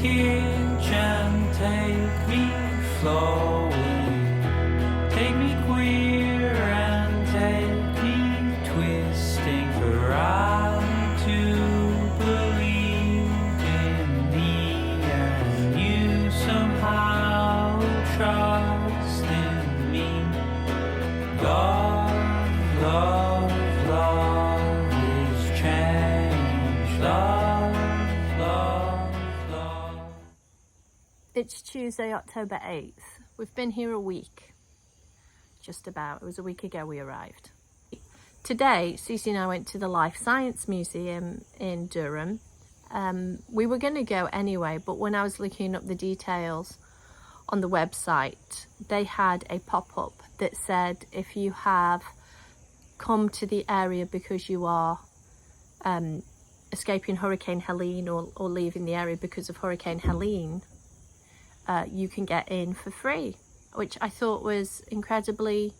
kitchen, take me flowing, take me queer and take me twisting, for I too believe in me and you somehow trust in me. Love, love, love is change. Love, love, love. It's Tuesday, October 8th. We've been here a week, just about. It was a week ago we arrived. Today, Cece and I went to the Life Science Museum in Durham. We were going to go anyway, but when I was looking up the details on the website, they had a pop-up that said if you have come to the area because you are escaping Hurricane Helene or leaving the area because of Hurricane Helene, you can get in for free, which I thought was incredibly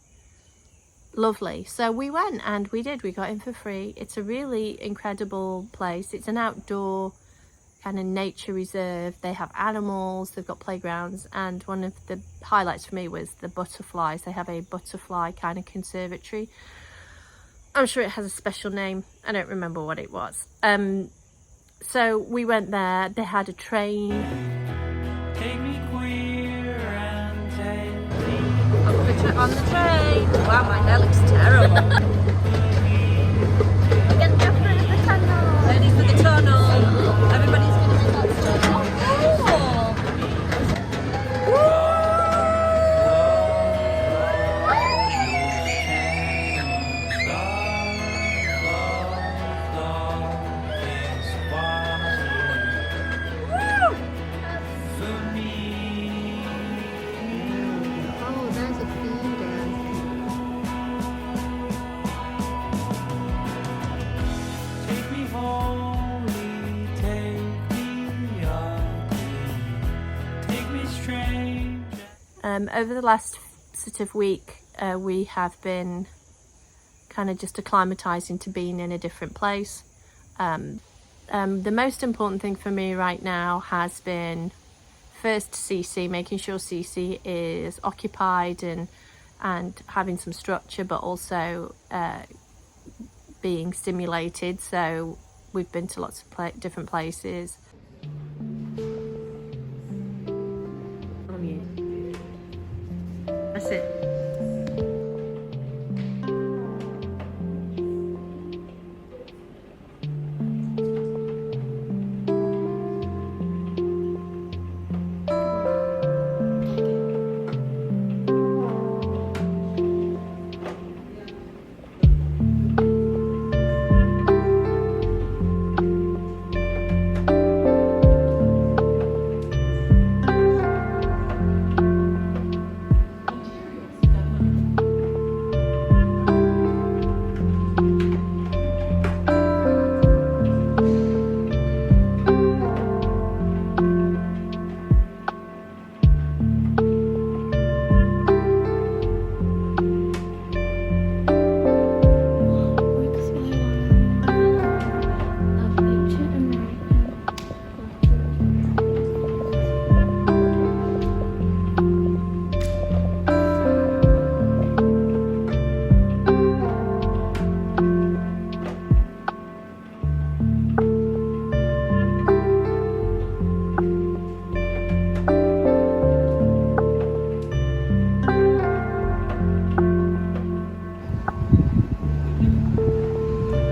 lovely. So we went and we got in for free. It's a really incredible place. It's an outdoor kind of nature reserve. They have animals, they've got playgrounds, and one of the highlights for me was the butterflies. They have a butterfly kind of conservatory. I'm sure it has a special name. I don't remember what it was. So we went there. They had a train. Take me queer and take me On the train. Wow, my hair looks terrible. We're getting ready for the tunnel. Ready for the tunnel. Everybody's going to do that stuff. Over the last sort of week, we have been kind of just acclimatizing to being in a different place. The most important thing for me right now has been first Cece, making sure Cece is occupied and having some structure, but also being stimulated. So we've been to lots of different places. That's it.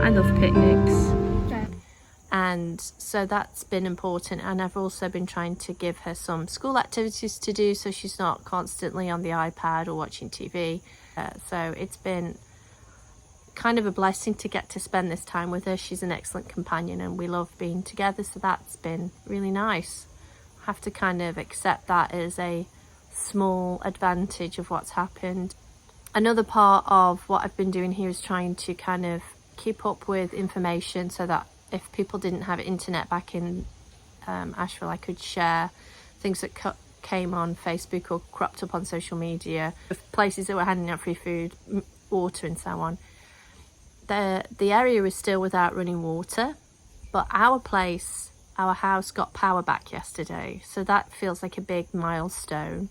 I love picnics, and so that's been important. And I've also been trying to give her some school activities to do so she's not constantly on the iPad or watching TV. So it's been kind of a blessing to get to spend this time with her. She's an excellent companion and we love being together, so that's been really nice. I have to kind of accept that as a small advantage of what's happened. Another part of what I've been doing here is trying to kind of keep up with information so that if people didn't have internet back in Asheville, I could share things that came on Facebook or cropped up on social media, places that were handing out free food, water and so on. The area is still without running water, but our place our house got power back yesterday, so that feels like a big milestone,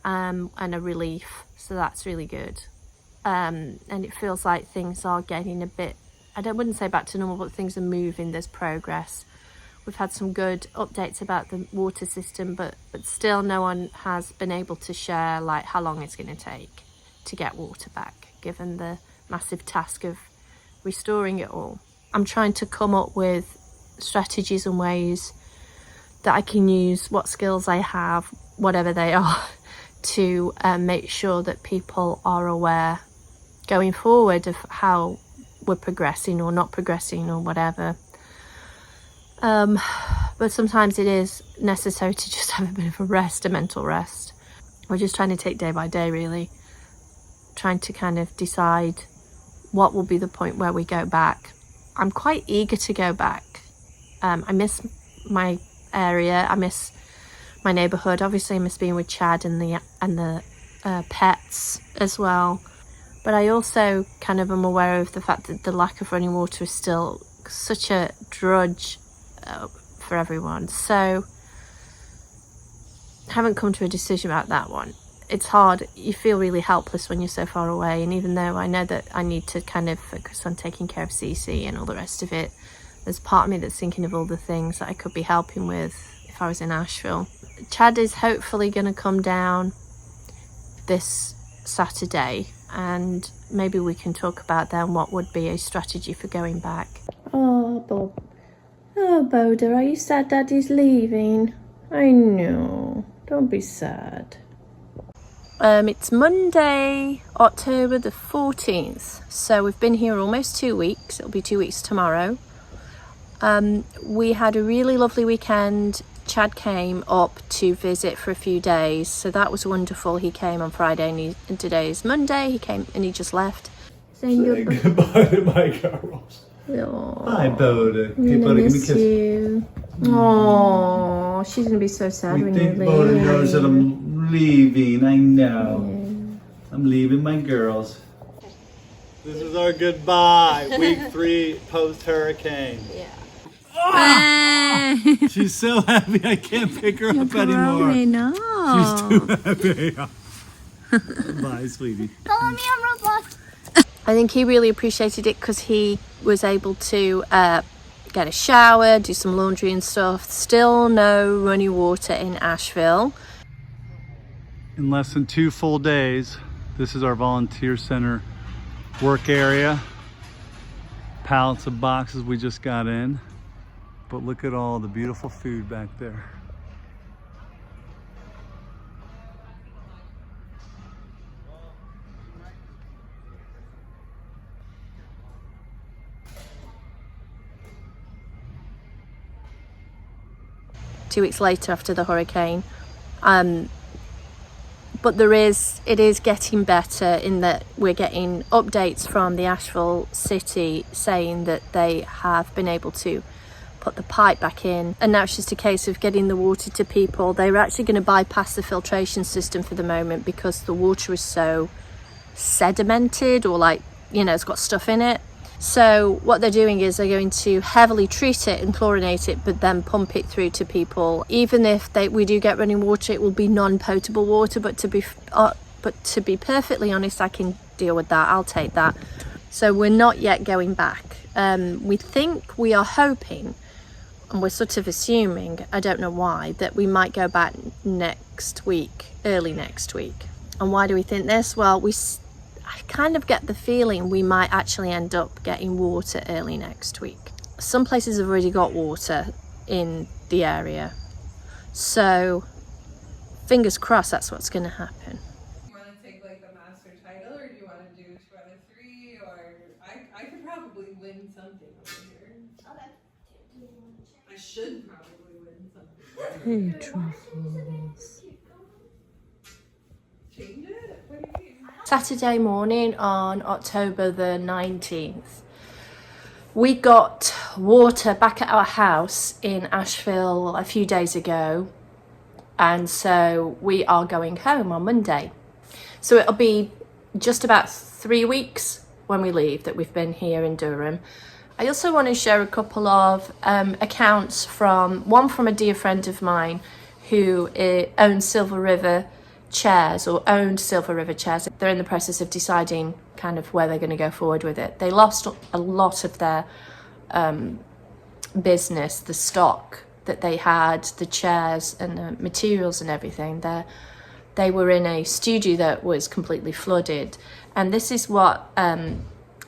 and a relief, so that's really good. And it feels like things are getting a bit, wouldn't say back to normal, but things are moving, there's progress. We've had some good updates about the water system, but still no one has been able to share like how long it's going to take to get water back, given the massive task of restoring it all. I'm trying to come up with strategies and ways that I can use what skills I have, whatever they are, to make sure that people are aware going forward of how we're progressing or not progressing or whatever. But sometimes it is necessary to just have a bit of a rest, a mental rest. We're just trying to take day by day, really, trying to kind of decide what will be the point where we go back. I'm quite eager to go back. I miss my area, I miss my neighbourhood. Obviously I miss being with Chad and the pets as well, but I also kind of am aware of the fact that the lack of running water is still such a drudge for everyone. So I haven't come to a decision about that one. It's hard, you feel really helpless when you're so far away, and even though I know that I need to kind of focus on taking care of Cece and all the rest of it, there's part of me that's thinking of all the things that I could be helping with if I was in Asheville. Chad is hopefully going to come down this Saturday, and maybe we can talk about then what would be a strategy for going back. Oh, Bob. Oh, Boda, are you sad Daddy's leaving? I know. Don't be sad. It's Monday, October the 14th. So we've been here almost 2 weeks. It'll be 2 weeks tomorrow. We had a really lovely weekend. Chad came up to visit for a few days, so that was wonderful. He came on Friday and today's Monday. He came and he just left. Saying goodbye to my girls. Aww. Hi, Boda. Hey, I'm gonna Boda, give me a miss kiss. you. Aww, she's gonna be so sad when you think leave. Boda knows that I'm leaving. I know. Yeah. I'm leaving my girls. This is our goodbye. Week 3 post-hurricane. Yeah. Oh! She's so happy I can't pick her up anymore. No. She's too happy. Bye, sweetie. Follow me on Roblox. I think he really appreciated it because he was able to get a shower, do some laundry and stuff. Still no running water in Asheville. In less than 2 full days, this is our volunteer center work area. Pallets of boxes we just got in. But look at all the beautiful food back there. Two weeks later after the hurricane. But it is getting better in that we're getting updates from the Asheville city saying that they have been able to put the pipe back in, and now it's just a case of getting the water to people. They were actually going to bypass the filtration system for the moment because the water is so sedimented, or like, you know, it's got stuff in it. So what they're doing is they're going to heavily treat it and chlorinate it, but then pump it through to people. Even if we do get running water, it will be non-potable water. But to be perfectly honest, I can deal with that. I'll take that. So we're not yet going back. We are hoping, and we're sort of assuming, I don't know why, that we might go back next week, early next week. And why do we think this? Well, I kind of get the feeling we might actually end up getting water early next week. Some places have already got water in the area. So fingers crossed that's what's going to happen. Do you want to take like the master title, or do you want to do 2 out of 3? Or I could probably win something over here. Okay. I should probably win something. Hey, truffles. Change it? What do you mean? Saturday morning on October the 19th, we got water back at our house in Asheville a few days ago, and so we are going home on Monday. So it'll be just about 3 weeks when we leave that we've been here in Durham, I also want to share a couple of accounts one from a dear friend of mine who owns Silver River chairs, or owned Silver River chairs. They're in the process of deciding kind of where they're going to go forward with it. They lost a lot of their business, the stock that they had, the chairs and the materials and everything. They were in a studio that was completely flooded, and this is what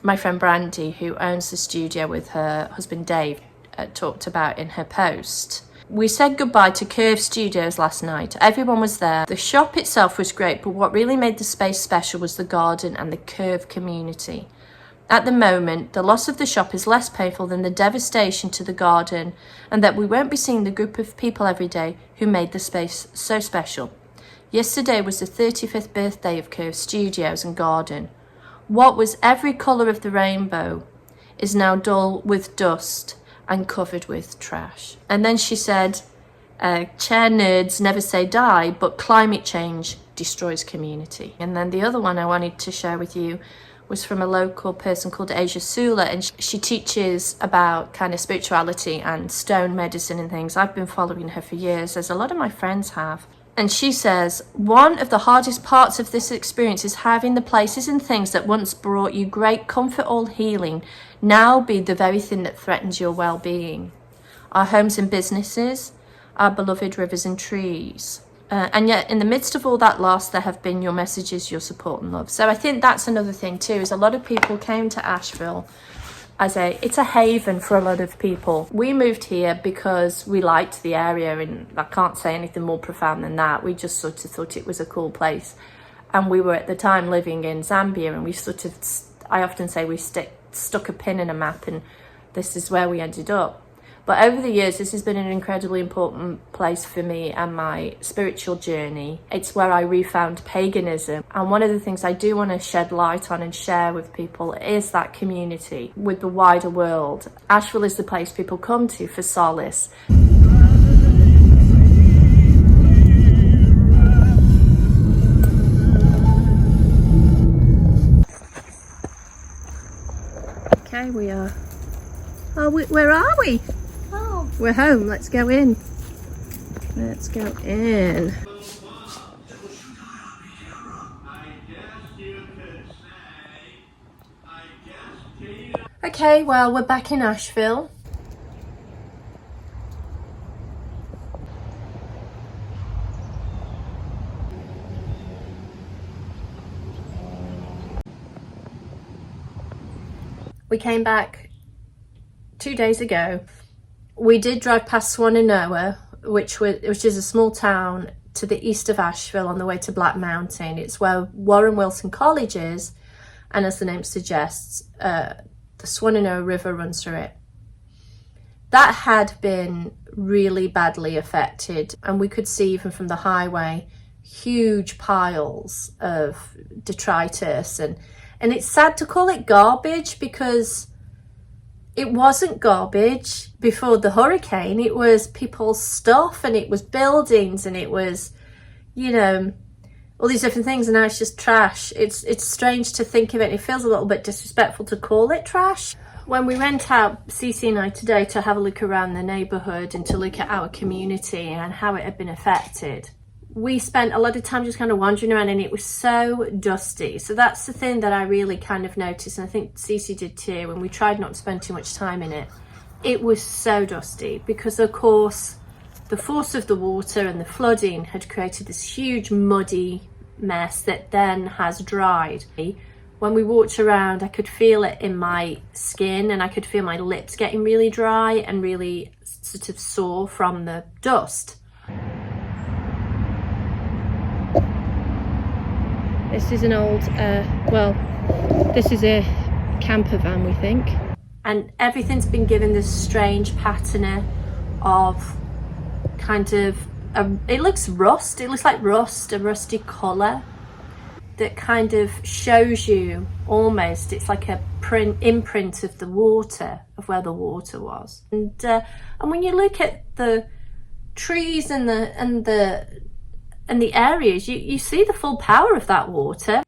my friend Brandy, who owns the studio with her husband Dave, talked about in her post. We said goodbye to Curve Studios last night. Everyone was there. The shop itself was great, but what really made the space special was the garden and the Curve community. At the moment, the loss of the shop is less painful than the devastation to the garden, and that we won't be seeing the group of people every day who made the space so special. Yesterday was the 35th birthday of Curve Studios and Garden. What was every colour of the rainbow is now dull with dust and covered with trash. And then she said, chair nerds never say die, but climate change destroys community. And then the other one I wanted to share with you was from a local person called Asia Sula, and she teaches about kind of spirituality and stone medicine and things. I've been following her for years, as a lot of my friends have. And she says, one of the hardest parts of this experience is having the places and things that once brought you great comfort or healing now be the very thing that threatens your well-being. Our homes and businesses, our beloved rivers and trees. And yet in the midst of all that loss, there have been your messages, your support and love. So I think that's another thing too, is a lot of people came to Asheville it's a haven for a lot of people. We moved here because we liked the area, and I can't say anything more profound than that. We just sort of thought it was a cool place. And we were at the time living in Zambia, and we sort of, I often say we stuck a pin in a map, and this is where we ended up. But over the years, this has been an incredibly important place for me and my spiritual journey. It's where I refound paganism. And one of the things I do want to shed light on and share with people is that community with the wider world. Asheville is the place people come to for solace. Okay, we are. Where are we? Oh. We're home. Let's go in. Let's go in. Okay, well, we're back in Asheville. We came back 2 days ago. We did drive past Swannanoa, which is a small town to the east of Asheville on the way to Black Mountain. It's where Warren Wilson College is, and as the name suggests, the Swannanoa River runs through it. That had been really badly affected, and we could see even from the highway huge piles of detritus, and it's sad to call it garbage because it wasn't garbage before the hurricane. It was people's stuff, and it was buildings, and it was, you know, all these different things, and now it's just trash. It's strange to think of it. It feels a little bit disrespectful to call it trash. When we went out, Cece and I, today to have a look around the neighbourhood and to look at our community and how it had been affected, we spent a lot of time just kind of wandering around, and it was so dusty. So that's the thing that I really kind of noticed, and I think Cece did too, and we tried not to spend too much time in it. It was so dusty because, of course, the force of the water and the flooding had created this huge muddy mess that then has dried. When we walked around, I could feel it in my skin, and I could feel my lips getting really dry and really sort of sore from the dust. This is an old, this is a camper van, we think. And everything's been given this strange patina of kind of, it looks rust, it looks like rust, a rusty colour that kind of shows you almost, it's like a imprint of the water, of where the water was. And when you look at the trees and the areas, you see the full power of that water.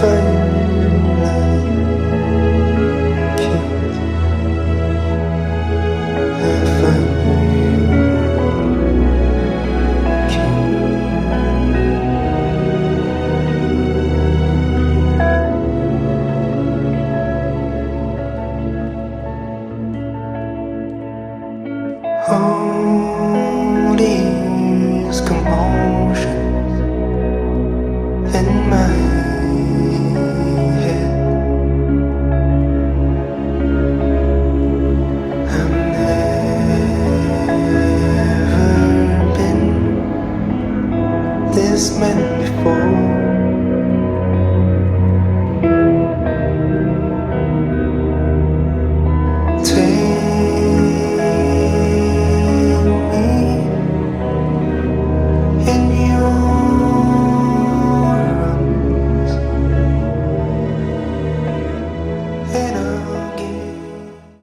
say